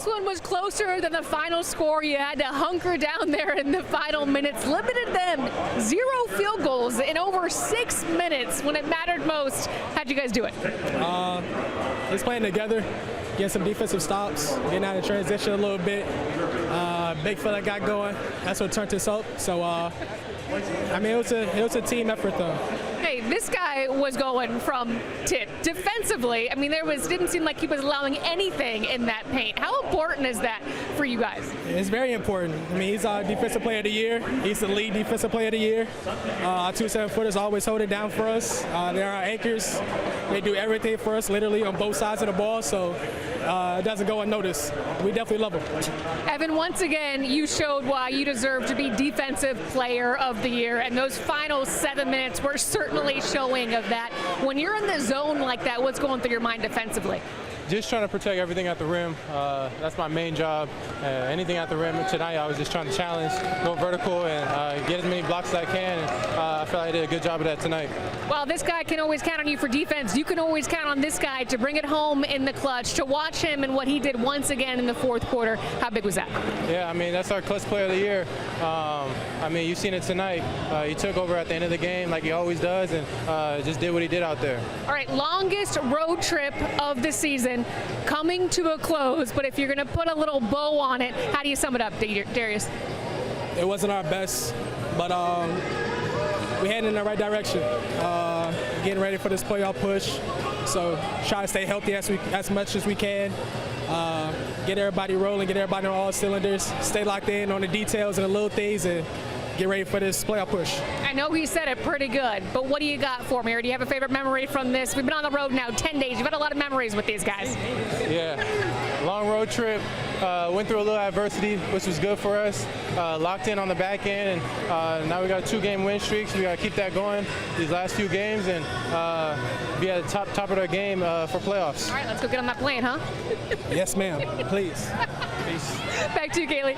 This one was closer than the final score. You had to hunker down there in the final minutes. Limited them 0 field goals in over 6 minutes when it mattered most. How'd you guys do it? Just playing together, getting some defensive stops, getting out of transition a little bit. Big fella got going. That's what turned us up. So, it was a team effort, though. Hey, this guy was going from tip. Defensively, I mean, didn't seem like he was allowing anything in that paint. How important is that for you guys? It's very important. I mean, he's our defensive player of the year. He's the lead defensive player of the year. Our 2 7-footers always hold it down for us. They're our anchors. They do everything for us, literally on both sides of the ball. So it doesn't go unnoticed. We definitely love him. Evan, once again, you showed why you deserve to be Defensive Player of the Year, and those final 7 minutes were certainly showing of that. When you're in the zone like that, what's going through your mind defensively? Just trying to protect everything at the rim. That's my main job. Anything at the rim. Tonight I was just trying to challenge, go vertical, and get as many blocks as I can. And, I feel like I did a good job of that tonight. Well, this guy can always count on you for defense. You can always count on this guy to bring it home in the clutch. To watch him and what he did once again in the fourth quarter, how big was that? Yeah, I mean, that's our clutch player of the year. I mean, you've seen it tonight. He took over at the end of the game like he always does, and just did what he did out there. All right, longest road trip of the season coming to a close, but if you're going to put a little bow on it, how do you sum it up, Darius? It wasn't our best, but we headed in the right direction. Getting ready for this playoff push, so try to stay healthy as much as we can. Get everybody rolling, get everybody on all cylinders, stay locked in on the details and the little things, and get ready for this playoff push. I know he said it pretty good, but what do you got for me? Or do you have a favorite memory from this? We've been on the road now 10 days. You've had a lot of memories with these guys. Yeah, long road trip. Went through a little adversity, which was good for us. Locked in on the back end, and now we got 2-game win streaks. We got to keep that going these last few games and be at the top of the game for playoffs. All right, let's go get on that plane, huh? Yes, ma'am. Please. Peace. Back to you, Kaylee.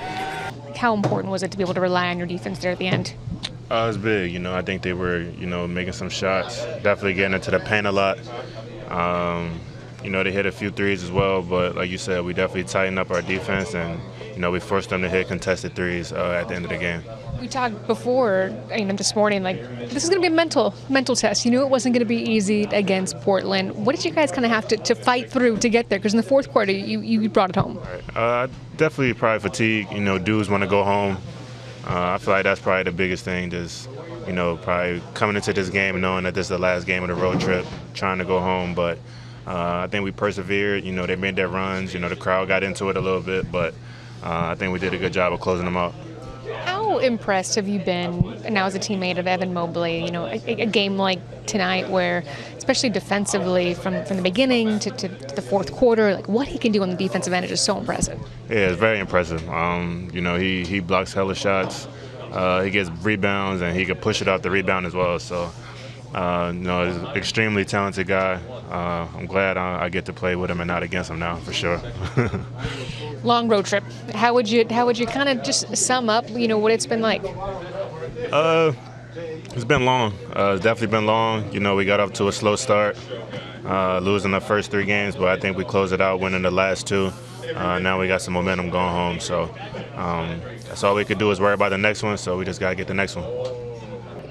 How important was it to be able to rely on your defense there at the end? It was big. I think they were, making some shots, definitely getting into the paint a lot. They hit a few threes as well, but like you said, we definitely tightened up our defense, and we forced them to hit contested threes at the end of the game. We talked before, this morning, this is going to be a mental test. You knew it wasn't going to be easy against Portland. What did you guys kind of have to fight through to get there? Because in the fourth quarter, you brought it home. Definitely probably fatigue. Dudes want to go home. I feel like that's probably the biggest thing, just, probably coming into this game knowing that this is the last game of the road trip, trying to go home. But I think we persevered. They made their runs. The crowd got into it a little bit, but I think we did a good job of closing them out. How impressed have you been now as a teammate of Evan Mobley? A game like tonight where, especially defensively from the beginning to the fourth quarter, what he can do on the defensive end is just so impressive. Yeah, it's very impressive. He blocks hella shots. He gets rebounds, and he can push it out the rebound as well. So, he's an extremely talented guy. I'm glad I get to play with him and not against him now, for sure. Long road trip. How would you kind of just sum up, what it's been like? It's been long. It's definitely been long. We got off to a slow start, losing the first 3 games, but I think we closed it out, winning the last 2. Now we got some momentum going home. So that's all we could do is worry about the next one. So we just got to get the next one.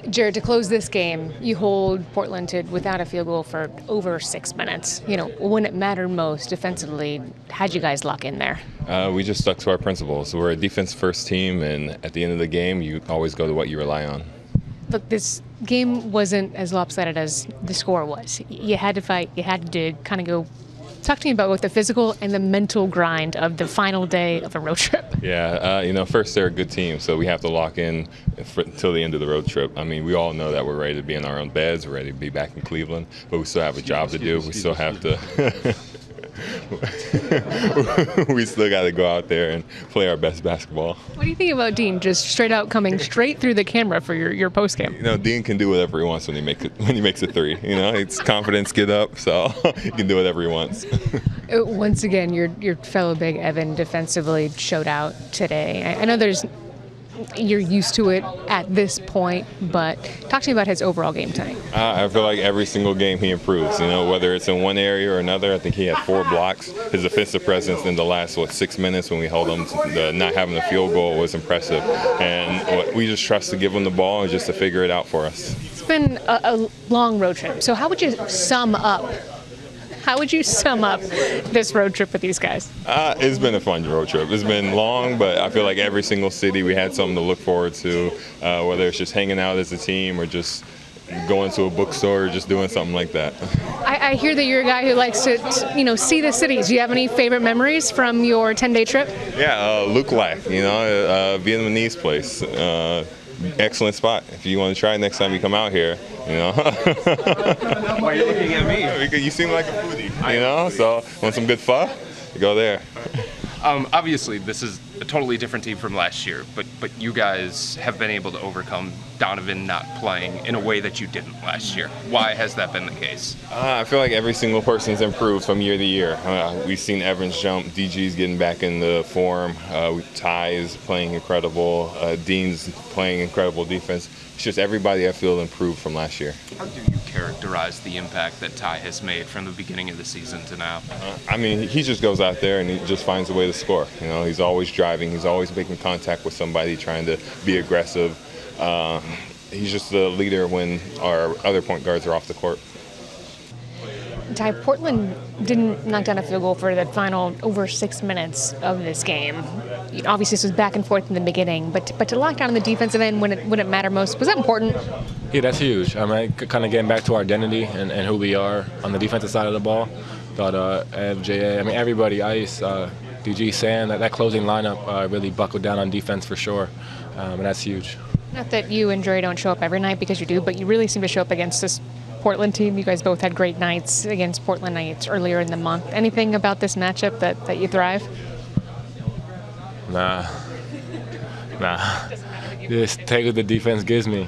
Jared, to close this game, you hold Portland to without a field goal for over 6 minutes. When it mattered most defensively, how'd you guys lock in there? We just stuck to our principles. We're a defense-first team, and at the end of the game, you always go to what you rely on. Look, this game wasn't as lopsided as the score was. You had to fight. You had to dig, kind of go. Talk to me about what the physical and the mental grind of the final day of a road trip. Yeah, first they're a good team, so we have to lock in until the end of the road trip. I mean, we all know that we're ready to be in our own beds, we're ready to be back in Cleveland, but we still have a job to do. We still have to we still got to go out there and play our best basketball. What do you think about Dean just straight out coming straight through the camera for your post game? Dean can do whatever he wants when he makes a 3. It's confidence, get up, so he can do whatever he wants. Once again, your fellow big Evan defensively showed out today. I know there's you're used to it at this point, but talk to me about his overall game tonight. I feel like every single game he improves, whether it's in one area or another. I think he had 4 blocks. His offensive presence in the last, 6 minutes when we held him to not having a field goal was impressive. And we just trust to give him the ball and just to figure it out for us. It's been a long road trip, so how would you sum up this road trip with these guys? It's been a fun road trip. It's been long, but I feel like every single city we had something to look forward to, whether it's just hanging out as a team or just going to a bookstore or just doing something like that. I hear that you're a guy who likes to see the cities. Do you have any favorite memories from your 10-day trip? Yeah, Luc Lac, Vietnamese place. Excellent spot. If you want to try it next time you come out here, Why are you looking at me? Because you seem like a foodie, So want some good pho? You go there. Obviously, this is a totally different team from last year, but you guys have been able to overcome Donovan not playing in a way that you didn't last year. Why has that been the case? I feel like every single person's improved from year to year. We've seen Evans jump, DG's getting back into form, Ty is playing incredible, Dean's playing incredible defense. It's just everybody I feel improved from last year. How do you characterize the impact that Ty has made from the beginning of the season to now? He just goes out there and he just finds a way to score. He's always driving, he's always making contact with somebody, trying to be aggressive. He's just the leader when our other point guards are off the court. Ty, Portland didn't knock down a field goal for the final over 6 minutes of this game. Obviously, this was back and forth in the beginning, but to lock down on the defensive end when it mattered most, was that important? Yeah, that's huge. Kind of getting back to our identity and who we are on the defensive side of the ball. Thought FJA, everybody, Ice, DG, Sand, that closing lineup really buckled down on defense for sure, and that's huge. Not that you and Jerry don't show up every night, because you do, but you really seem to show up against this Portland team. You guys both had great nights against Portland Knights earlier in the month. Anything about this matchup that you thrive? Nah. Just take what the defense gives me,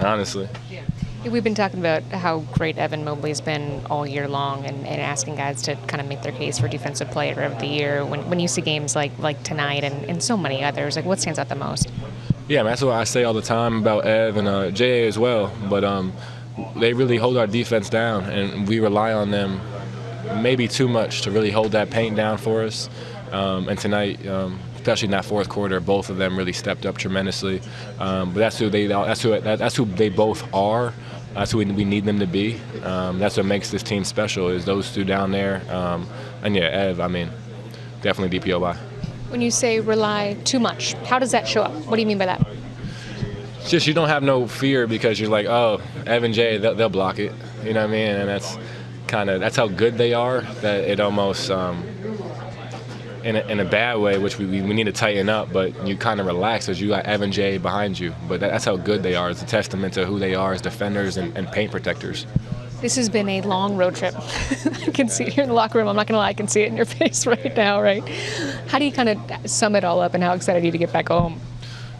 honestly. We've been talking about how great Evan Mobley has been all year long, and asking guys to kind of make their case for Defensive Player of the Year. When you see games like tonight and so many others, what stands out the most? Yeah, that's what I say all the time about Ev and J.A. as well. But they really hold our defense down, and we rely on them maybe too much to really hold that paint down for us. And tonight, especially in that fourth quarter, both of them really stepped up tremendously. But that's who they both are. That's who we need them to be. That's what makes this team special, is those two down there. And yeah, Ev, definitely DPOY. When you say rely too much, how does that show up? What do you mean by that? It's just you don't have no fear, because you're like, oh, Evan J, they'll block it. You know what I mean? And that's how good they are, that it almost, in a bad way, which we need to tighten up, but you kind of relax as you got Evan J behind you. But that's how good they are. It's a testament to who they are as defenders and paint protectors. This has been a long road trip. I can see it here in the locker room. I'm not going to lie, I can see it in your face right now, right? How do you kind of sum it all up, and how excited are you to get back home?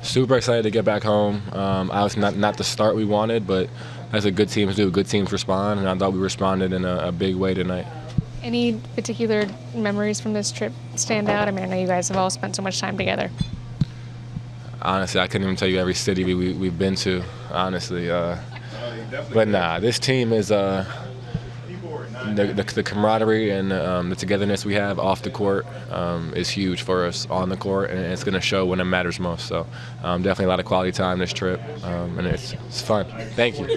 Super excited to get back home. I was not the start we wanted, but that's what good teams do. Good teams respond, and I thought we responded in a big way tonight. Any particular memories from this trip stand out? I know you guys have all spent so much time together. Honestly, I couldn't even tell you every city we've been to, honestly. But nah, this team is the camaraderie and the togetherness we have off the court is huge for us on the court, and it's going to show when it matters most. So definitely a lot of quality time this trip, and it's fun. Thank you.